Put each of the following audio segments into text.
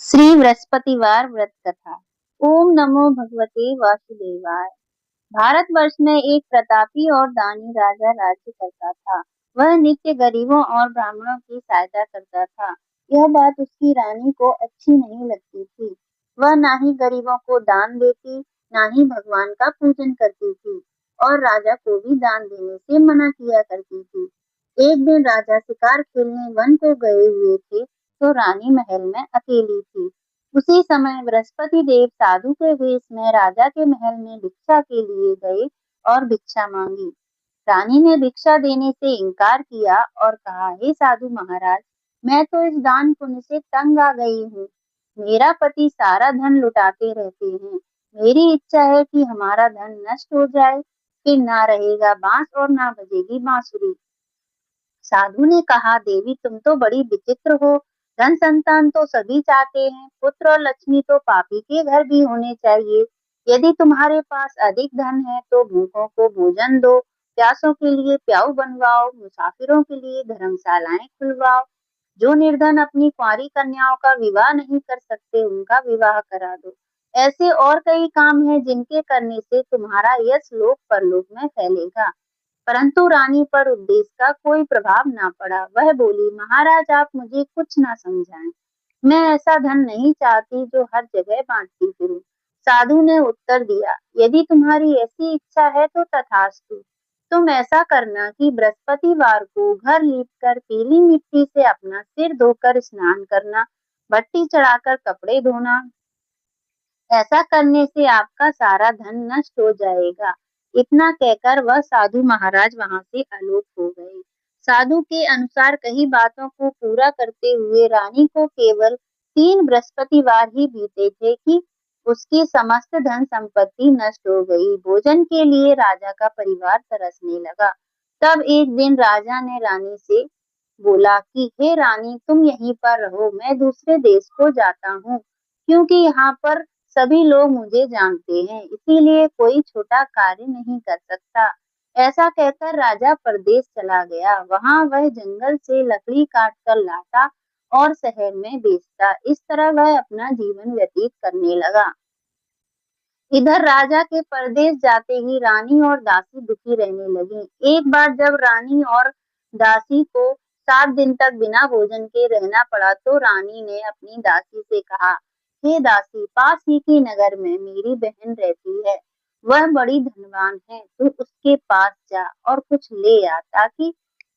श्री बृहस्पतिवार व्रत कथा। ओम नमो भगवते वासुदेवाय। भारतवर्ष में एक प्रतापी और दानी राजा राज्य करता था। वह नित्य गरीबों और ब्राह्मणों की सहायता करता था। यह बात उसकी रानी को अच्छी नहीं लगती थी। वह ना ही गरीबों को दान देती, ना ही भगवान का पूजन करती थी और राजा को भी दान देने से मना किया करती थी। एक दिन राजा शिकार खेलने वन को गए हुए थे, तो रानी महल में अकेली थी। उसी समय बृहस्पति देव साधु के वेश में राजा के महल में भिक्षा के लिए गए और भिक्षा मांगी। रानी ने भिक्षा देने से इनकार किया और कहा, हे साधु महाराज, मैं तो इस दान पुण्य से तंग आ गई हूँ। मेरा पति सारा धन लुटाते रहते हैं। मेरी इच्छा है कि हमारा धन नष्ट हो जाए, फिर ना रहेगा बांस और ना बजेगी बांसुरी। साधु ने कहा, देवी तुम तो बड़ी विचित्र हो। धन संतान तो सभी चाहते हैं, पुत्र और लक्ष्मी तो पापी के घर भी होने चाहिए। यदि तुम्हारे पास अधिक धन है तो भूखों को भोजन दो, प्यासों के लिए प्याऊ बनवाओ, मुसाफिरों के लिए धर्मशालाएं खुलवाओ। जो निर्धन अपनी कुंवारी कन्याओं का विवाह नहीं कर सकते, उनका विवाह करा दो। ऐसे और कई काम हैं जिनके करने से तुम्हारा यश लोक परलोक में फैलेगा। परंतु रानी पर उपदेश का कोई प्रभाव ना पड़ा। वह बोली, महाराज आप मुझे कुछ ना समझाएं। मैं ऐसा धन नहीं चाहती जो हर जगह बांटती फिरूं। साधु ने उत्तर दिया, यदि तुम्हारी ऐसी इच्छा है तो तथास्तु। तुम ऐसा करना कि बृहस्पतिवार को घर लीपकर पीली मिट्टी से अपना सिर धोकर स्नान करना, भट्टी चढ़ाकर कपड़े धोना। ऐसा करने से आपका सारा धन नष्ट हो जाएगा। इतना कहकर वह साधु महाराज वहां से आलोक हो गए। साधु के अनुसार कई बातों को पूरा करते हुए रानी को केवल 3 बृहस्पतिवार ही बीते थे कि उसकी समस्त धन संपत्ति नष्ट हो गई। भोजन के लिए राजा का परिवार तरसने लगा। तब एक दिन राजा ने रानी से बोला कि हे रानी, तुम यहीं पर रहो, मैं दूसरे देश को जाता हूँ, क्योंकि यहाँ पर सभी लोग मुझे जानते हैं, इसीलिए कोई छोटा कार्य नहीं कर सकता। ऐसा कहकर राजा परदेश चला गया। वहां वह जंगल से लकड़ी काट कर लाता और शहर में बेचता। इस तरह वह अपना जीवन व्यतीत करने लगा। इधर राजा के परदेश जाते ही रानी और दासी दुखी रहने लगी। एक बार जब रानी और दासी को 7 दिन तक बिना भोजन के रहना पड़ा, तो रानी ने अपनी दासी से कहा, हे दासी, पास ही की नगर में मेरी बहन रहती है। वह बड़ी धनवान है, तू उसके पास जा और कुछ ले आ, ताकि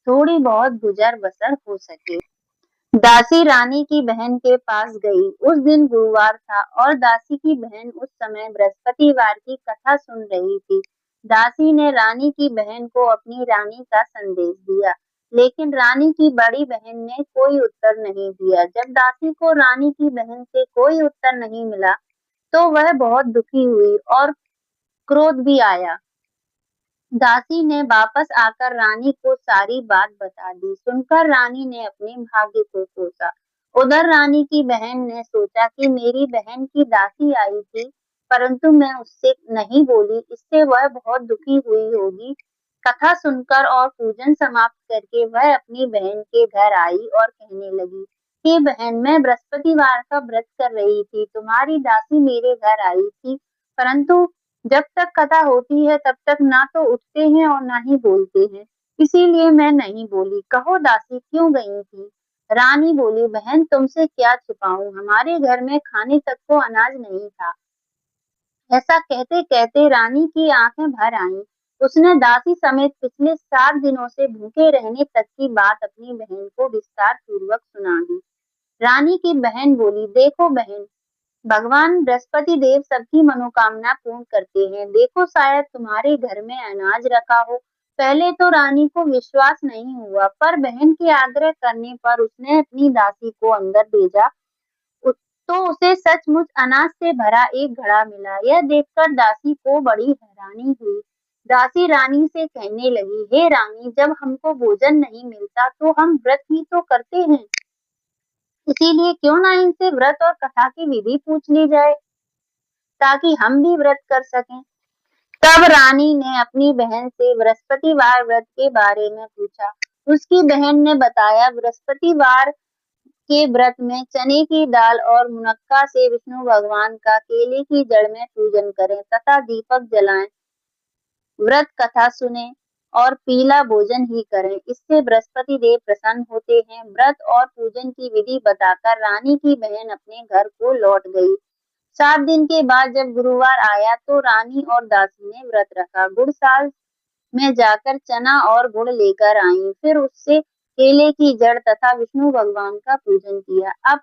थोड़ी बहुत गुजर बसर हो सके। दासी रानी की बहन के पास गई। उस दिन गुरुवार था और दासी की बहन उस समय बृहस्पतिवार की कथा सुन रही थी। दासी ने रानी की बहन को अपनी रानी का संदेश दिया, लेकिन रानी की बड़ी बहन ने कोई उत्तर नहीं दिया। जब दासी को रानी की बहन से कोई उत्तर नहीं मिला, तो वह बहुत दुखी हुई और क्रोध भी आया। दासी ने वापस आकर रानी को सारी बात बता दी। सुनकर रानी ने अपने भाग्य को कोसा। उधर रानी की बहन ने सोचा कि मेरी बहन की दासी आई थी, परंतु मैं उससे नहीं बोली, इससे वह बहुत दुखी हुई होगी। कथा सुनकर और पूजन समाप्त करके वह अपनी बहन के घर आई और कहने लगी, हे बहन, मैं बृहस्पतिवार का व्रत कर रही थी, तुम्हारी दासी मेरे घर आई थी, परंतु जब तक कथा होती है तब तक ना तो उठते हैं और ना ही बोलते हैं, इसीलिए मैं नहीं बोली। कहो दासी क्यों गई थी? रानी बोली, बहन तुमसे क्या छिपाऊं, हमारे घर में खाने तक को अनाज नहीं था। ऐसा कहते कहते रानी की आंखें भर आईं। उसने दासी समेत पिछले 7 दिनों से भूखे रहने तक की बात अपनी बहन को विस्तार पूर्वक सुना दी। रानी की बहन बोली, देखो बहन, भगवान बृहस्पति देव सबकी मनोकामना पूर्ण करते हैं। देखो शायद तुम्हारे घर में अनाज रखा हो। पहले तो रानी को विश्वास नहीं हुआ, पर बहन के आग्रह करने पर उसने अपनी दासी को अंदर भेजा। तो उसे सचमुच अनाज से भरा एक घड़ा मिला। यह देखकर दासी को बड़ी हैरानी हुई। दासी रानी से कहने लगी, हे रानी, जब हमको भोजन नहीं मिलता तो हम व्रत ही तो करते हैं, इसीलिए क्यों ना इनसे व्रत और कथा की विधि पूछ ली जाए, ताकि हम भी व्रत कर सकें। तब रानी ने अपनी बहन से बृहस्पतिवार व्रत के बारे में पूछा। उसकी बहन ने बताया, बृहस्पतिवार के व्रत में चने की दाल और मुनक्का से विष्णु भगवान का केले की जड़ में पूजन करें तथा दीपक जलाएं। व्रत कथा सुने और पीला भोजन ही करें, इससे बृहस्पति देव प्रसन्न होते हैं। व्रत और पूजन की विधि बताकर रानी की बहन अपने घर को लौट गई। 7 दिन के बाद जब गुरुवार आया तो रानी और दासी ने व्रत रखा। गुड़साल में जाकर चना और गुड़ लेकर आईं, फिर उससे केले की जड़ तथा विष्णु भगवान का पूजन किया। अब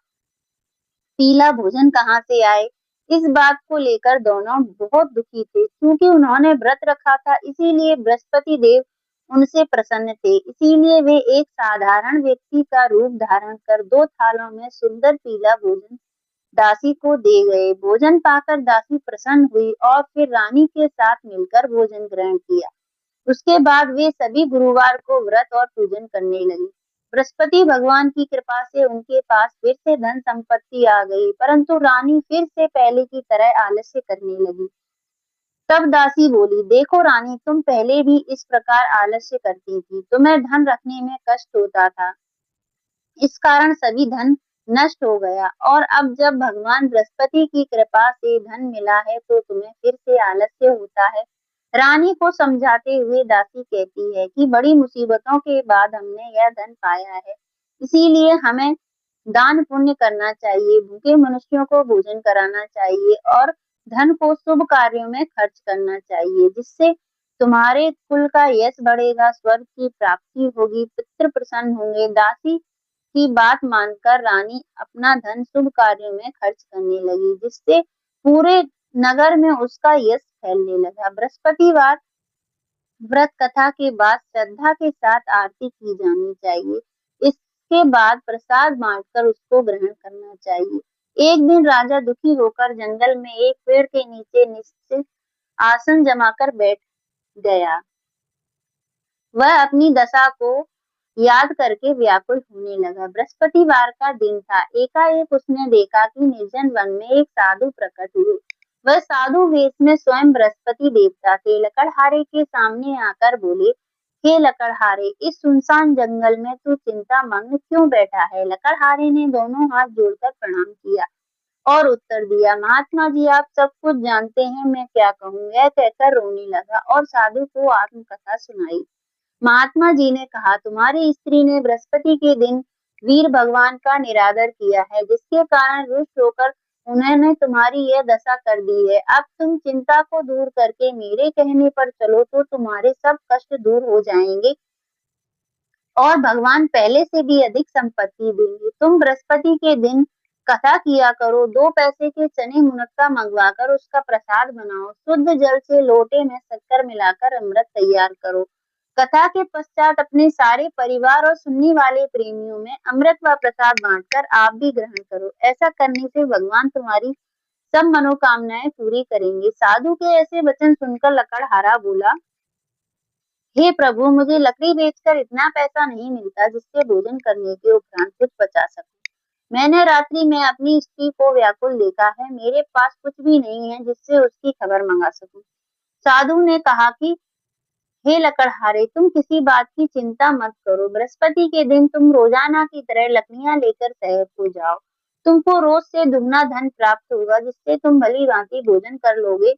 पीला भोजन कहाँ से आए? इस बात को लेकर दोनों बहुत दुखी थे, क्योंकि उन्होंने व्रत रखा था, इसीलिए बृहस्पति देव उनसे प्रसन्न थे। इसीलिए वे एक साधारण व्यक्ति का रूप धारण कर 2 थालों में सुंदर पीला भोजन दासी को दे गए। भोजन पाकर दासी प्रसन्न हुई और फिर रानी के साथ मिलकर भोजन ग्रहण किया। उसके बाद वे सभी गुरुवार को व्रत और पूजन करने लगी। बृहस्पति भगवान की कृपा से उनके पास फिर से धन संपत्ति आ गई, परंतु रानी फिर से पहले की तरह आलस्य करने लगी। तब दासी बोली, देखो रानी, तुम पहले भी इस प्रकार आलस्य करती थी, तुम्हें धन रखने में कष्ट होता था, इस कारण सभी धन नष्ट हो गया, और अब जब भगवान बृहस्पति की कृपा से धन मिला है तो तुम्हें फिर से आलस्य होता है। रानी को समझाते हुए दासी कहती है कि बड़ी मुसीबतों के बाद हमने यह धन पाया है, इसीलिए हमें दान पुण्य करना चाहिए, भूखे मनुष्यों को भोजन कराना चाहिए और धन को शुभ कार्यों में खर्च करना चाहिए, जिससे तुम्हारे कुल का यश बढ़ेगा, स्वर्ग की प्राप्ति होगी, पितृ प्रसन्न होंगे। दासी की बात मानकर रानी अपना धन शुभ कार्यों में खर्च करने लगी, जिससे पूरे नगर में उसका यश फैलने लगा। बृहस्पतिवार व्रत कथा के बाद श्रद्धा के साथ आरती की जानी चाहिए। इसके बाद प्रसाद बांटकर उसको ग्रहण करना चाहिए। एक दिन राजा दुखी होकर जंगल में एक पेड़ के नीचे निश्चित आसन जमाकर बैठ गया। वह अपनी दशा को याद करके व्याकुल होने लगा। बृहस्पतिवार का दिन था। एकाएक उसने देखा कि निर्जन वन में एक साधु प्रकट हुए। वह साधु वेश में स्वयं बृहस्पति देवता थे। लकड़हारे के सामने आकर बोले, हे लकड़हारे, इस सुनसान जंगल में तू चिंता मग्न क्यों बैठा है? लकड़हारे ने दोनों हाथ जोड़कर प्रणाम किया और उत्तर दिया, महात्मा जी, आप सब कुछ जानते हैं, मैं क्या कहूँ। यह कहकर रोने लगा और साधु को आत्मकथा सुनाई। महात्मा जी ने कहा, तुम्हारी स्त्री ने बृहस्पति के दिन वीर भगवान का निरादर किया है, जिसके कारण रुष्ट होकर उन्होंने तुम्हारी यह दशा कर दी है। अब तुम चिंता को दूर करके मेरे कहने पर चलो तो तुम्हारे सब कष्ट दूर हो जाएंगे और भगवान पहले से भी अधिक संपत्ति देंगे। तुम बृहस्पति के दिन कथा किया करो, 2 पैसे के चने मुनक्का मंगवाकर उसका प्रसाद बनाओ, शुद्ध जल से लोटे में शक्कर मिलाकर अमृत तैयार करो। कथा के पश्चात अपने सारे परिवार और सुनने वाले प्रेमियों में अमृत व प्रसाद बांटकर आप भी ग्रहण करो। ऐसा करने से भगवान तुम्हारी सब मनोकामनाएं पूरी करेंगे। साधु के ऐसे वचन सुनकर लकड़हारा बोला, हे प्रभु, मुझे लकड़ी बेचकर इतना पैसा नहीं मिलता जिससे भोजन करने के उपरांत कुछ बचा सकूं। मैंने रात्रि में अपनी स्त्री को व्याकुल देखा है, मेरे पास कुछ भी नहीं है जिससे उसकी खबर मंगा सकूं। साधु ने कहा कि हे लकड़हारे, तुम किसी बात की चिंता मत करो। बृहस्पति के दिन तुम रोजाना की तरह लकड़ियां लेकर शहर को जाओ। तुमको रोज से दुगना धन प्राप्त होगा, जिससे तुम भली भांति भोजन कर लोगे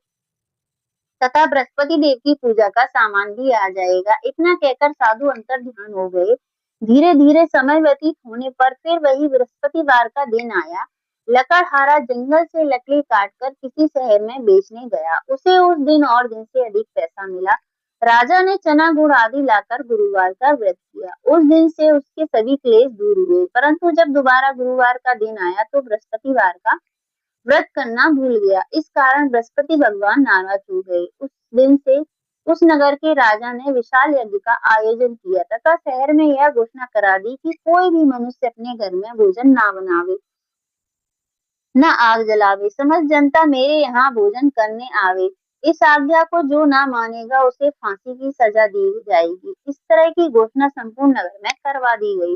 तथा बृहस्पति देव की पूजा का सामान भी आ जाएगा। इतना कहकर साधु अंतर ध्यान हो गए। धीरे धीरे समय व्यतीत होने पर फिर वही बृहस्पतिवार का दिन आया। लकड़हारा जंगल से लकड़ी काटकर किसी शहर में बेचने गया। उसे उस दिन और दिन से अधिक पैसा मिला। राजा ने चना गुड़ आदि लाकर गुरुवार का व्रत किया। उस दिन से उसके सभी क्लेश दूर हुए। परंतु जब दोबारा गुरुवार का दिन आया तो बृहस्पतिवार का व्रत करना भूल गया। इस कारण बृहस्पति भगवान नाराज हो गए। उस दिन से उस नगर के राजा ने विशाल यज्ञ का आयोजन किया तथा शहर में यह घोषणा करा दी कि कोई भी मनुष्य अपने घर में भोजन ना बनावे, न आग जलावे, समस्त जनता मेरे यहाँ भोजन करने आवे। इस आज्ञा को जो ना मानेगा उसे फांसी की सजा दी जाएगी। इस तरह की घोषणा संपूर्ण नगर में करवा दी गई।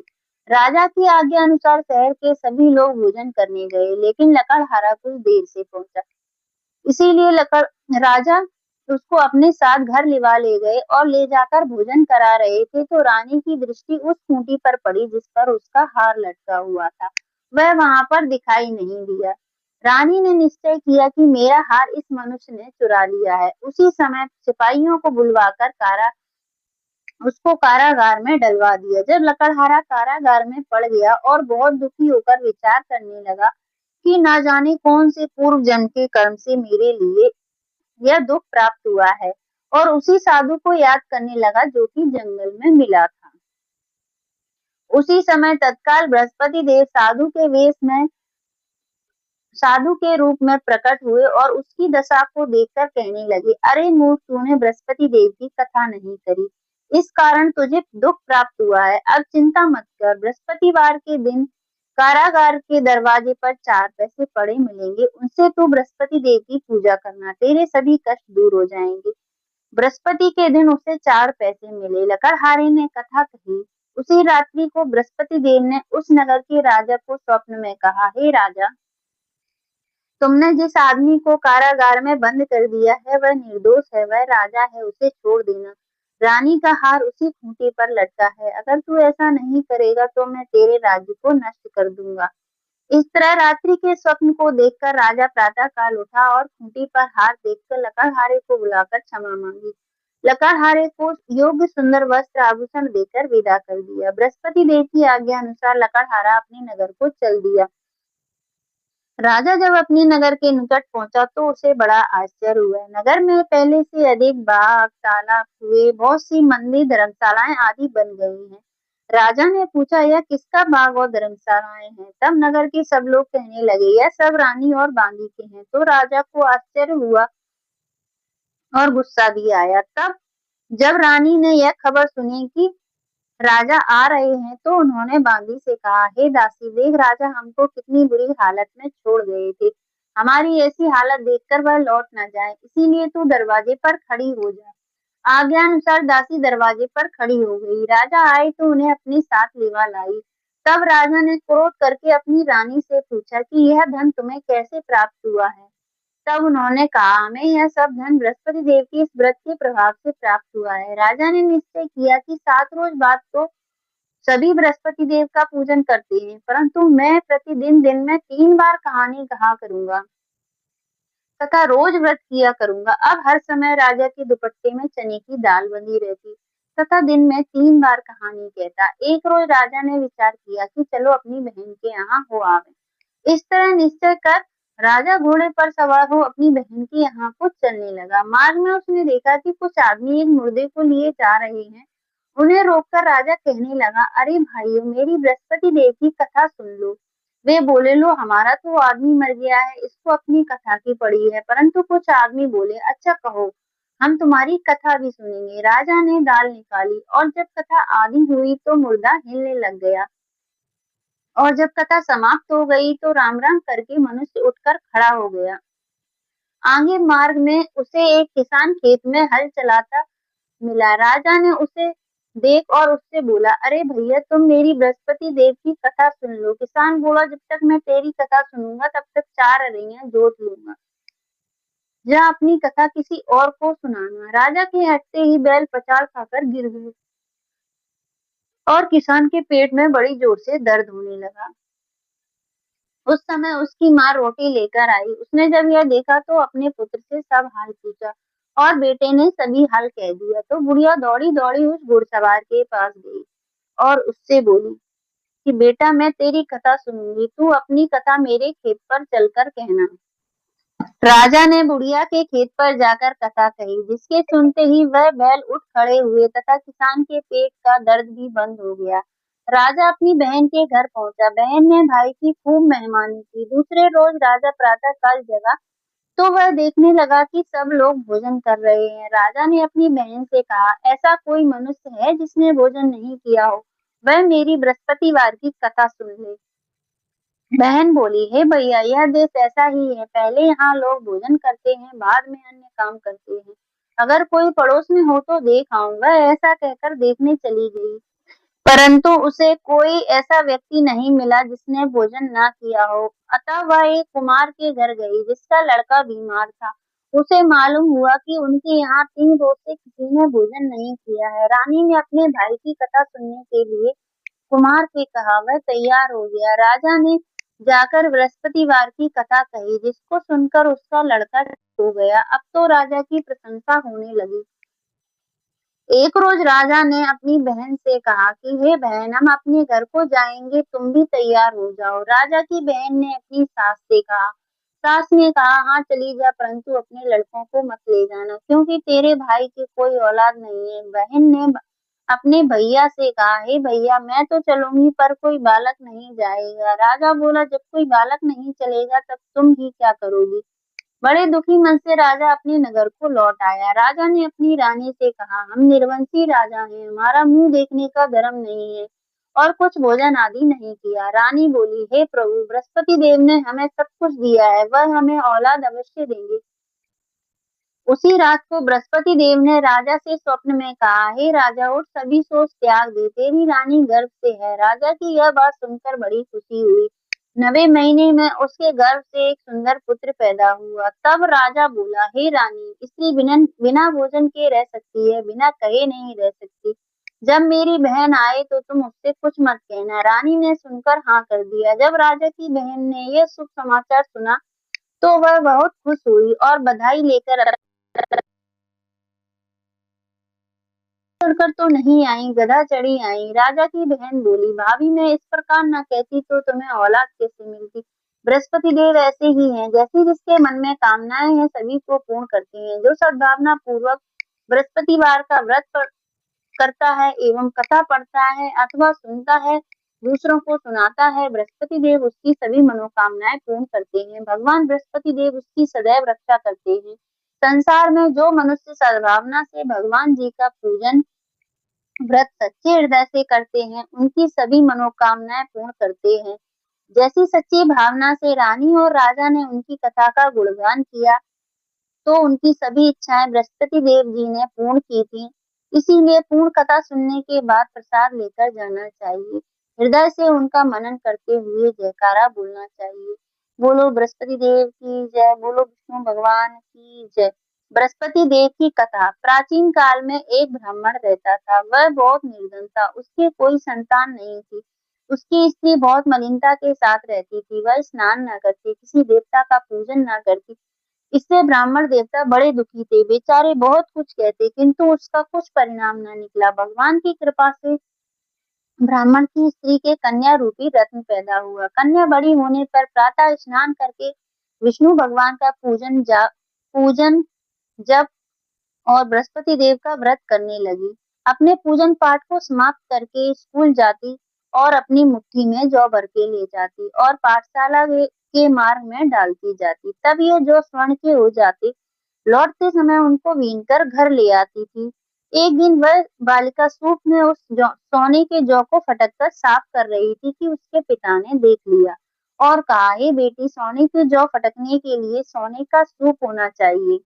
राजा की आज्ञा अनुसार शहर के सभी लोग भोजन करने गए, लेकिन लकड़हारा कुछ देर से पहुंचा। इसीलिए राजा उसको अपने साथ घर लिवा ले गए और ले जाकर भोजन करा रहे थे तो रानी की दृष्टि उस खूंटी पर पड़ी जिस पर उसका हार लटका हुआ था। वह वहां पर दिखाई नहीं दिया। रानी ने निश्चय किया कि मेरा हार इस मनुष्य ने चुरा लिया है। उसी समय सिपाहियों को बुलवाकर उसको कारागार में डलवा दिया। जब लकड़हारा कारागार में पड़ गया और बहुत दुखी होकर विचार करने लगा कि ना जाने कौन से पूर्व जन्म के कर्म से मेरे लिए यह दुख प्राप्त हुआ है, और उसी साधु को याद करने लगा जो कि जंगल में मिला था। उसी समय तत्काल बृहस्पति देव साधु के रूप में प्रकट हुए और उसकी दशा को देखकर कहने लगे, अरे मूर्ख, तूने बृहस्पति देव की कथा नहीं करी, इस कारण तुझे दुख प्राप्त हुआ है। अब चिंता मत कर, बृहस्पतिवार के दिन कारागार के दरवाजे पर 4 पैसे पड़े मिलेंगे, उनसे तू बृहस्पति देव की पूजा करना, तेरे सभी कष्ट दूर हो जाएंगे। बृहस्पति के दिन उसे 4 पैसे मिले। लकड़हारे ने कथा कही। उसी रात्रि को बृहस्पति देव ने उस नगर के राजा को स्वप्न में कहा, हे राजा, तुमने जिस आदमी को कारागार में बंद कर दिया है वह निर्दोष है, वह राजा है, उसे छोड़ देना। रानी का हार उसी खूंटी पर लटका है, अगर तू ऐसा नहीं करेगा तो मैं तेरे राज्य को नष्ट कर दूंगा। इस तरह रात्रि के स्वप्न को देखकर राजा प्रातः काल उठा और खूंटी पर हार देखकर लकड़हारे को बुलाकर क्षमा मांगी। लकड़हारे को योग्य सुंदर वस्त्र आभूषण देकर विदा कर दिया। बृहस्पति देव की आज्ञा अनुसार लकड़हारा अपने नगर को चल दिया। राजा जब अपने नगर के निकट पहुंचा तो उसे बड़ा आश्चर्य हुआ। नगर में पहले से अधिक बाग, तालाब, कुएं, बहुत सी मंदिर, धर्मशालाएं आदि बन गई हैं। राजा ने पूछा, यह किसका बाग और धर्मशालाएं हैं? तब नगर के सब लोग कहने लगे, यह सब रानी और बांदी के हैं। तो राजा को आश्चर्य हुआ और गुस्सा भी आया। तब जब रानी ने यह खबर सुनी कि राजा आ रहे हैं तो उन्होंने बांदी से कहा, हे दासी, देख राजा हमको कितनी बुरी हालत में छोड़ गए थे। हमारी ऐसी हालत देखकर वह लौट न जाए, इसीलिए तू दरवाजे पर खड़ी हो जा। आज्ञा अनुसार दासी दरवाजे पर खड़ी हो गई। राजा आए तो उन्हें अपने साथ लेवा लाई। तब राजा ने क्रोध करके अपनी रानी से पूछा कि यह धन तुम्हें कैसे प्राप्त हुआ है? तब उन्होंने कहा, हमें यह सब धन बृहस्पति देव के इस व्रत के प्रभाव से प्राप्त हुआ है। राजा ने निश्चय किया कि 7 रोज बाद तो सभी बृहस्पति देव का पूजन करते हैं, परंतु मैं प्रतिदिन दिन में 3 बार कहानी कहा करूंगा तथा रोज व्रत किया करूंगा। अब हर समय राजा के दुपट्टे में चने की दाल बंधी रहती तथा दिन में 3 बार कहानी कहता। एक रोज राजा ने विचार किया कि चलो अपनी बहन के यहाँ हो आवे। इस तरह निश्चय कर राजा घोड़े पर सवार हो अपनी बहन के यहाँ को चलने लगा। मार्ग में उसने देखा कि कुछ आदमी एक मुर्दे को लिए जा रहे हैं। उन्हें रोककर राजा कहने लगा, अरे भाइयों, मेरी बृहस्पति देव की कथा सुन लो। वे बोले, लो, हमारा तो आदमी मर गया है, इसको अपनी कथा की पड़ी है। परंतु कुछ आदमी बोले, अच्छा कहो, हम तुम्हारी कथा भी सुनेंगे। राजा ने दाल निकाली और जब कथा आधी हुई तो मुर्दा हिलने लग गया, और जब कथा समाप्त हो गई तो राम राम करके मनुष्य उठकर खड़ा हो गया। आगे मार्ग में उसे एक किसान खेत में हल चलाता मिला। राजा ने उसे देख और उससे बोला, अरे भैया, तुम मेरी बृहस्पति देव की कथा सुन लो। किसान बोला, जब तक मैं तेरी कथा सुनूंगा तब तक 4 अरैया जोत लूंगा। जा अपनी कथा किसी और को सुनाना। राजा के हटते ही बैल पचाड़ खाकर गिर गए और किसान के पेट में बड़ी जोर से दर्द होने लगा। उस समय उसकी माँ रोटी लेकर आई। उसने जब यह देखा तो अपने पुत्र से सब हाल पूछा और बेटे ने सभी हाल कह दिया। तो बुढ़िया दौड़ी दौड़ी उस घुड़सवार के पास गई और उससे बोली कि बेटा, मैं तेरी कथा सुनूंगी, तू अपनी कथा मेरे खेत पर चलकर कहना। राजा ने बुढ़िया के खेत पर जाकर कथा कही, जिसके सुनते ही वह बैल उठ खड़े हुए तथा किसान के पेट का दर्द भी बंद हो गया। राजा अपनी बहन के घर पहुंचा। बहन ने भाई की खूब मेहमानी की। दूसरे रोज राजा प्रातः काल जगा तो वह देखने लगा कि सब लोग भोजन कर रहे हैं। राजा ने अपनी बहन से कहा, ऐसा कोई मनुष्य है जिसने भोजन नहीं किया हो? वह मेरी बृहस्पतिवार की कथा सुन ले। बहन बोली, हे भैया, यह देश ऐसा ही है, पहले यहाँ लोग भोजन करते हैं, बाद में अन्य काम करते हैं। अगर कोई पड़ोस में हो तो देख आऊंगा। ऐसा कहकर देखने चली गई, परंतु उसे कोई ऐसा व्यक्ति नहीं मिला जिसने भोजन ना किया हो। अतः वह एक कुमार के घर गई जिसका लड़का बीमार था। उसे मालूम हुआ कि उनके यहाँ 3 रोज से किसी ने भोजन नहीं किया है। रानी ने अपने भाई की कथा सुनने के लिए कुमार से कहा। वह तैयार हो गया। राजा ने जाकर बृहस्पतिवार की कथा कही, जिसको सुनकर उसका लड़का हो गया। अब तो राजा की प्रशंसा होने लगी। एक रोज राजा ने अपनी बहन से कहा कि हे बहन, हम अपने घर को जाएंगे, तुम भी तैयार हो जाओ। राजा की बहन ने अपनी सास से कहा। सास ने कहा, हाँ चली जा, परंतु अपने लड़कों को मत ले जाना, क्योंकि तेरे भाई की कोई औलाद नहीं है। बहन ने अपने भैया से कहा, हे भैया, मैं तो चलूंगी, पर कोई बालक नहीं जाएगा। राजा बोला, जब कोई बालक नहीं चलेगा तब तुम ही क्या करोगी। बड़े दुखी मन से राजा अपने नगर को लौट आया। राजा ने अपनी रानी से कहा, हम निर्वंशी राजा हैं, हमारा मुंह देखने का धर्म नहीं है और कुछ भोजन आदि नहीं किया। रानी बोली, हे प्रभु, बृहस्पति देव ने हमें सब कुछ दिया है, वह हमें औलाद अवश्य देंगे। उसी रात को बृहस्पति देव ने राजा से स्वप्न में कहा, हे राजा, उठ, सभी सोच त्याग दे, तेरी रानी गर्भ से है। राजा की यह बात सुनकर बड़ी खुशी हुई। 9वें महीने में उसके गर्भ से एक सुंदर पुत्र पैदा हुआ। तब राजा बोला, हे रानी, स्त्री बिना बिना भोजन के रह सकती है, बिना कहे नहीं रह सकती। जब मेरी बहन आए तो तुम उससे कुछ मत कहना। रानी ने सुनकर हाँ कर दिया। जब राजा की बहन ने यह शुभ समाचार सुना तो वह बहुत खुश हुई और बधाई लेकर चढ़कर तो नहीं आई, गधा चढ़ी आई। राजा की बहन बोली, भाभी, मैं इस प्रकार न कहती तो तुम्हें औलाद कैसे मिलती। बृहस्पति देव ऐसे ही हैं, जैसे जिसके मन में कामनाएं हैं सभी को पूर्ण करते हैं। जो सद्भावना पूर्वक बृहस्पतिवार का करता है एवं कथा पढ़ता है अथवा सुनता है, दूसरों को सुनाता है, बृहस्पति देव उसकी सभी मनोकामनाएं पूर्ण करते हैं। भगवान बृहस्पति देव उसकी सदैव रक्षा करते हैं। संसार में जो मनुष्य सद्भावना से भगवान जी का पूजन व्रत सच्चे हृदय से करते हैं, उनकी सभी मनोकामनाएं पूर्ण करते हैं। जैसी सच्ची भावना से रानी और राजा ने उनकी कथा का गुणगान किया, तो उनकी सभी इच्छाएं बृहस्पति देव जी ने पूर्ण की थी। इसीलिए पूर्ण कथा सुनने के बाद प्रसाद लेकर जाना चाहिए। हृदय से उनका मनन करते हुए जयकारा बोलना चाहिए। बोलो बृहस्पति देव की जय, बोलो विष्णु भगवान की जय। बृहस्पति देव की कथा। प्राचीन काल में एक ब्राह्मण रहता था। वह बहुत निर्धन था, उसके कोई संतान नहीं थी। उसकी स्त्री बहुत मलिनता के साथ रहती थी। वह स्नान न करती, किसी देवता का पूजन न करती। इससे ब्राह्मण देवता बड़े दुखी थे। बेचारे बहुत कुछ कहते, किंतु उसका कुछ परिणाम न निकला। भगवान की कृपा से ब्राह्मण की स्त्री के कन्या रूपी रत्न पैदा हुआ। कन्या बड़ी होने पर प्रातः स्नान करके विष्णु भगवान का पूजन जप और बृहस्पति देव का व्रत करने लगी। अपने पूजन पाठ को समाप्त करके स्कूल जाती और अपनी मुट्ठी में जौ भर के ले जाती और पाठशाला के मार्ग में डालती जाती। तब ये जौ स्वर्ण के हो जाते। लौटते समय उनको बीन कर घर ले आती थी। एक दिन वह बालिका सूप में उस सोने के जौ को फटक कर साफ कर रही थी कि उसके पिता ने देख लिया और कहा, हे बेटी, सोने के जौ फटकने के लिए सोने का सूप होना चाहिए।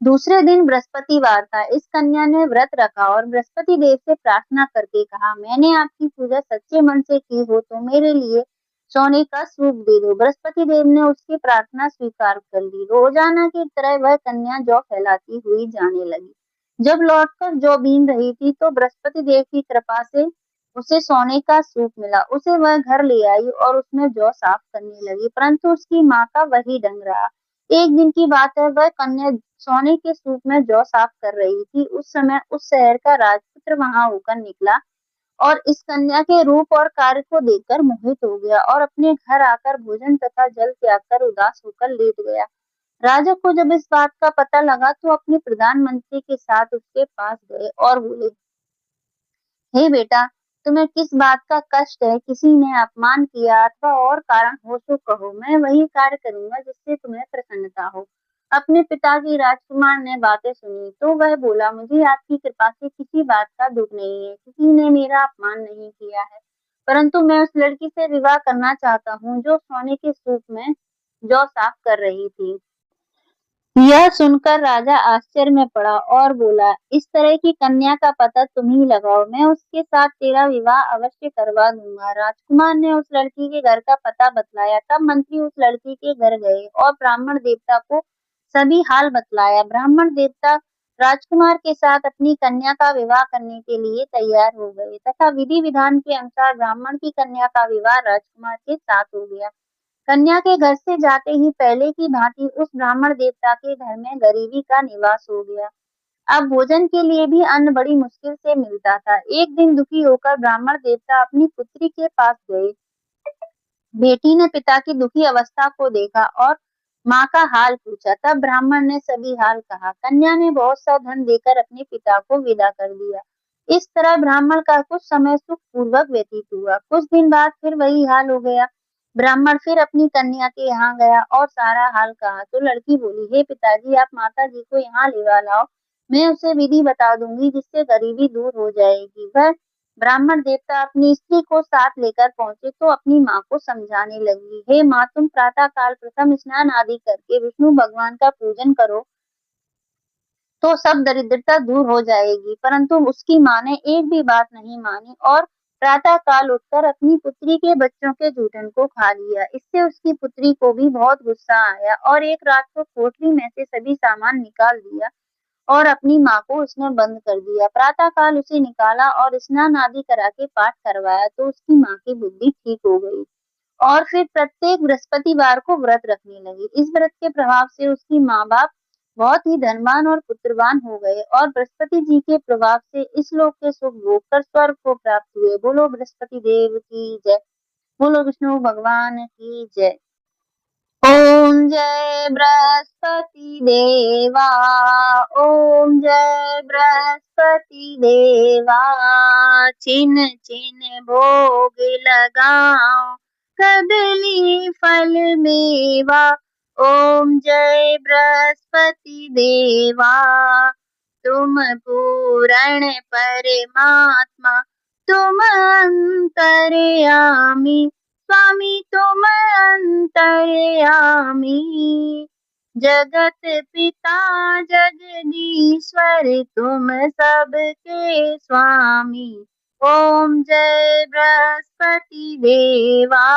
दूसरे दिन बृहस्पतिवार था। इस कन्या ने व्रत रखा और बृहस्पति देव से प्रार्थना करके कहा, मैंने आपकी पूजा सच्चे मन से की हो तो मेरे लिए सोने का सूप दे दो। बृहस्पति देव ने उसकी प्रार्थना स्वीकार कर ली। रोजाना की तरह वह कन्या जौ फैलाती हुई जाने लगी। जब लौटकर जौ बीन रही थी तो बृहस्पति देव की कृपा से उसे सोने का सूप मिला। उसे वह घर ले आई और उसमें जौ साफ करने लगी, परंतु उसकी माँ का वही ढंग रहा। एक दिन की बात है, वह कन्या सोने के सूप में जौ साफ कर रही थी। उस समय उस शहर का राजपुत्र वहां होकर निकला और इस कन्या के रूप और कार्य को देखकर मोहित हो गया और अपने घर आकर भोजन तथा जल त्याग कर उदास होकर लेट गया। राजा को जब इस बात का पता लगा तो अपने प्रधानमंत्री के साथ उसके पास गए और बोले, हे बेटा, तुम्हें किस बात का कष्ट है? किसी ने अपमान किया अथवा और कारण हो तो कहो, मैं वही कार्य करूंगा जिससे तुम्हें प्रसन्नता हो। अपने पिता की राजकुमार ने बातें सुनी तो वह बोला, मुझे आपकी कृपा से किसी बात का दुख नहीं है, किसी ने मेरा अपमान नहीं किया है, परंतु मैं उस लड़की से विवाह करना चाहता हूँ जो सोने के सूप में जौ साफ कर रही थी। यह सुनकर राजा आश्चर्य में पड़ा और बोला, इस तरह की कन्या का पता तुम ही लगाओ, मैं उसके साथ तेरा विवाह अवश्य करवा दूंगा। राजकुमार ने उस लड़की के घर का पता बतलाया। तब मंत्री उस लड़की के घर गए और ब्राह्मण देवता को सभी हाल बतलाया। ब्राह्मण देवता राजकुमार के साथ अपनी कन्या का विवाह करने के लिए तैयार हो गए तथा विधि विधान के अनुसार ब्राह्मण की कन्या का विवाह राजकुमार के साथ हो गया। कन्या के घर से जाते ही पहले की भांति उस ब्राह्मण देवता के घर में गरीबी का निवास हो गया। अब भोजन के लिए भी अन्न बड़ी मुश्किल से मिलता था। एक दिन दुखी होकर ब्राह्मण देवता अपनी पुत्री के पास गए। बेटी ने पिता की दुखी अवस्था को देखा और माँ का हाल पूछा। तब ब्राह्मण ने सभी हाल कहा। कन्या ने बहुत सा धन देकर अपने पिता को विदा कर दिया। इस तरह ब्राह्मण का कुछ समय सुख पूर्वक व्यतीत हुआ। कुछ दिन बाद फिर वही हाल हो गया। ब्राह्मण फिर अपनी कन्या के यहाँ गया और सारा हाल कहा तो लड़की बोली, हे पिताजी, आप माता जी को यहाँ लेवा लाओ, मैं उसे विधि बता दूंगी जिससे गरीबी दूर हो जाएगी। वह ब्राह्मण देवता अपनी स्त्री को साथ लेकर पहुंचे तो अपनी माँ को समझाने लगी, हे माँ, तुम प्रातः काल प्रथम स्नान आदि करके विष्णु भगवान का पूजन करो तो सब दरिद्रता दूर हो जाएगी। परंतु उसकी माँ ने एक भी बात नहीं मानी और प्रातः काल उठकर अपनी पुत्री के बच्चों के जूठन को खा लिया। इससे उसकी पुत्री को भी बहुत गुस्सा आया और एक रात को कोठरी में से सभी सामान निकाल दिया और अपनी माँ को उसने बंद कर दिया। प्रातः काल उसे निकाला और स्नान आदि करा के पाठ करवाया तो उसकी माँ की बुद्धि ठीक हो गई और फिर प्रत्येक बृहस्पतिवार को व्रत रखने लगी। इस व्रत के प्रभाव से उसकी माँ बाप बहुत ही धनवान और पुत्रवान हो गए और बृहस्पति जी के प्रभाव से इस लोक के सुख भोग कर स्वर्ग को प्राप्त हुए। बोलो बृहस्पति देव की जय। बोलो विष्णु भगवान की जय। ओम जय बृहस्पति देवा। ओम जय बृहस्पति देवा। छिन छिन भोग लगाओ कदली फल मेवा। ओम जय बृहस्पति देवा। तुम पूर्ण परमात्मा, तुम अंतर्यामी, स्वामी तुम अंतर्यामी। जगत पिता जगदीश्वर तुम सबके स्वामी। ओम जय बृहस्पति देवा।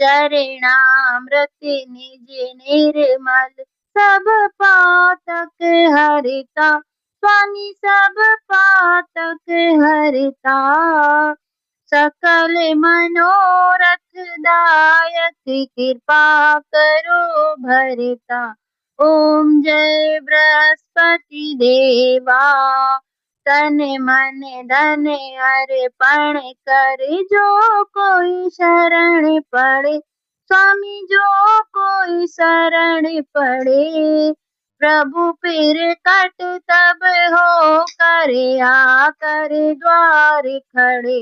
चरणामृत निज निर्मल सब पातक हरिता, स्वामी सब पातक हरिता। सकल मनोरथ दायक कृपा करो भरता। ओम जय बृहस्पति देवा। तन मन धन अर्पण कर जो कोई शरण पड़े, स्वामी जो कोई शरण पड़े। प्रभु फिर कट तब हो करे आकर द्वार खड़े।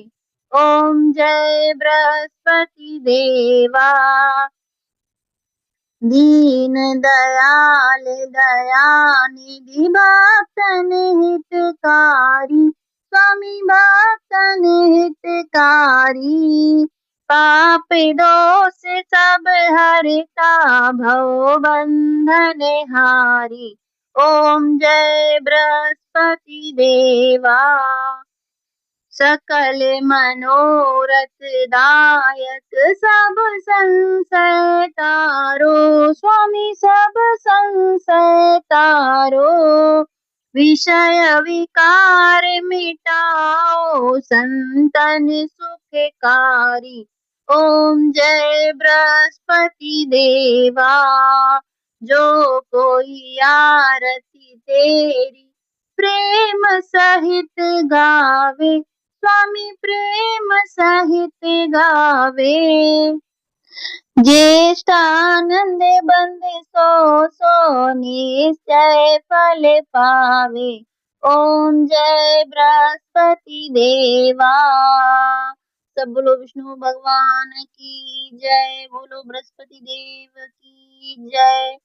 ओम जय बृहस्पति देवा। दीन दयाल दयानिधि भक्तन हितकारी, स्वामी भक्तन हितकारी। पाप दोष सब हरता भव बंधन हारी। ओम जय बृहस्पति देवा। सकल मनोरथ दायक सब संशय तारो, स्वामी सब संशय तारो। विषय विकार मिटाओ संतन सुखकारी। ओम जय बृहस्पति देवा। जो कोई आरती तेरी प्रेम सहित गावे, स्वामी प्रेम सहित गावे। ज्येष्ठानंद बंद सो सो निश्चय फल पावे। ओम जय बृहस्पति देवा। सब बोलो विष्णु भगवान की जय। बोलो बृहस्पति देव की जय।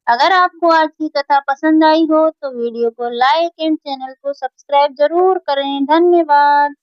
अगर आपको आज की कथा पसंद आई हो तो वीडियो को लाइक एंड चैनल को सब्सक्राइब जरूर करें। धन्यवाद।